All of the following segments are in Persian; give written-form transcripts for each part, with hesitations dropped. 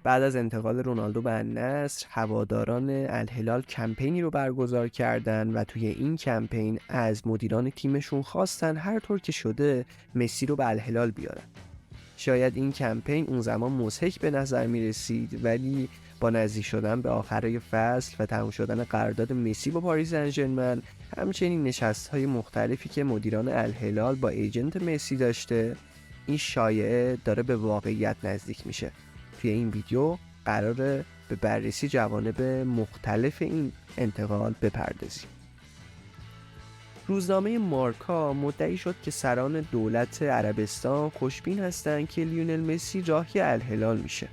بعد از انتقال رونالدو به النصر، هواداران الهلال کمپینی رو برگزار کردن و توی این کمپین از مدیران تیمشون خواستن هر طور که شده مسی رو به الهلال بیارن. شاید این کمپین اون زمان مضحک به نظر می رسید، ولی با نزدیک شدن به آخرای فصل و تموم شدن قرارداد مسی با پاریس سن ژرمن، همچنین نشست‌های مختلفی که مدیران الهلال با ایجنت مسی داشته، این شایعه داره به واقعیت نزدیک میشه. توی این ویدیو قراره به بررسی جوانب مختلف این انتقال بپردازیم. روزنامه مارکا مدعی شد که سران دولت عربستان خوشبین هستند که لیونل مسی راهی الهلال میشه.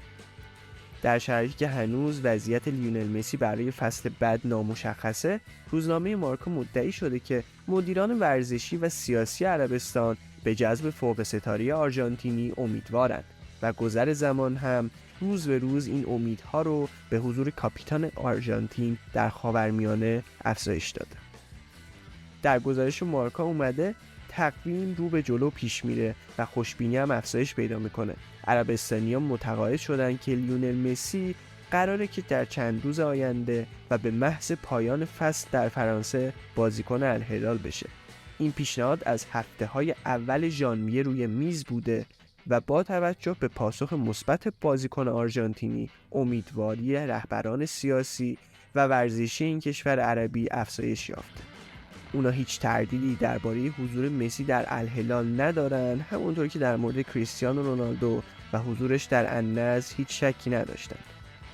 در شرایطی که هنوز وضعیت لیونل مسی برای فصل بعد نامشخصه، روزنامه مارکا مدعی شده که مدیران ورزشی و سیاسی عربستان به جذب فوق ستاره آرژانتینی امیدوارند و گذر زمان هم روز به روز این امیدها رو به حضور کاپیتان آرژانتین در خاورمیانه افزایش داده. در گزارش مارکا اومده تقویم رو به جلو پیش میره و خوشبینی هم افزایش پیدا میکنه. عربستانی‌ها متقاعد شدن که لیونل مسی قراره که در چند روز آینده و به محض پایان فصل در فرانسه بازیکن الهلال بشه. این پیشنهاد از هفته‌های اول ژانویه روی میز بوده و با توجه به پاسخ مثبت بازیکن آرژانتینی، امیدواری رهبران سیاسی و ورزشی این کشور عربی افزایش یافته. اونا هیچ تردیدی درباره حضور مسی در الهلال ندارن، همونطور که در مورد کریستیانو رونالدو و حضورش در النصر هیچ شکی نداشتن.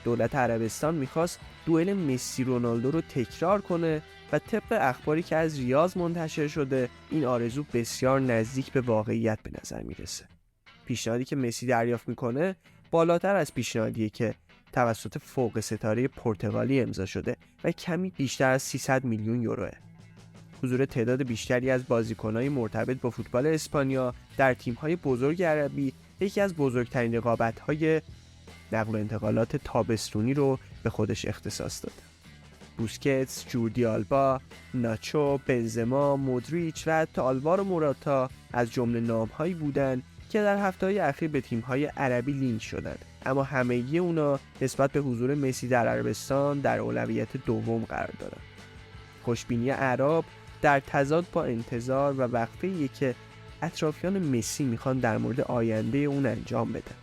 دولت عربستان میخواست دوئل مسی رونالدو رو تکرار کنه و طبق اخباری که از ریاض منتشر شده این آرزو بسیار نزدیک به واقعیت به نظر میرسه. پیشنهادی که مسی دریافت میکنه بالاتر از پیشنهادیه که توسط فوق ستاره پرتغالی امضا شده و کمی بیشتر از 300 میلیون یوروه. حضور تعداد بیشتری از بازیکن‌های مرتبط با فوتبال اسپانیا در تیم‌های بزرگ عربی یکی از بزرگترین رقابت‌های نقل و انتقالات تابستونی رو به خودش اختصاص داده. بوسکتس، جوردی آلبا، ناچو، بنزما، مودریچ و حتی آلوارو موراتا از جمله نام‌هایی بودند که در هفته‌های اخیر به تیم‌های عربی لینک شدند، اما همگی اونا نسبت به حضور مسی در عربستان در اولویت دوم قرار دارند. خوشبینی اعراب در تضاد با انتظار و وقفه‌ای که اطرافیان مسی میخوان در مورد آینده اون انجام بدن.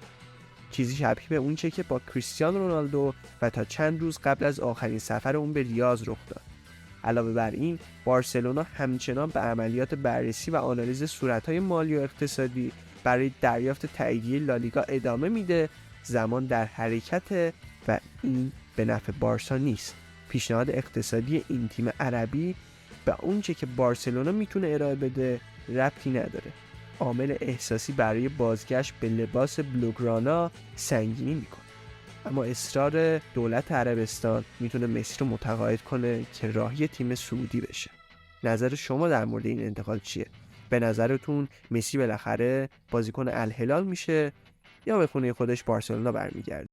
چیزی شبیه به اون چه که با کریستیانو رونالدو و تا چند روز قبل از آخرین سفر اون به ریاض رخ داد. علاوه بر این، بارسلونا همچنان به عملیات بررسی و آنالیز صورت‌های مالی و اقتصادی برای دریافت تاییدیه لالیگا ادامه میده. زمان در حرکت و این به نفع بارسا نیست. پیشنهاد اقتصادی این تیم عربی به اونچه که بارسلونا میتونه ارائه بده ربطی نداره. عامل احساسی برای بازگشت به لباس بلوگرانا سنگینی میکنه، اما اصرار دولت عربستان میتونه مسی رو متقاعد کنه که راهی تیم سعودی بشه. نظر شما در مورد این انتقال چیه؟ به نظرتون مسی بالاخره بازیکن الهلال میشه یا به خونه خودش بارسلونا برمیگرده؟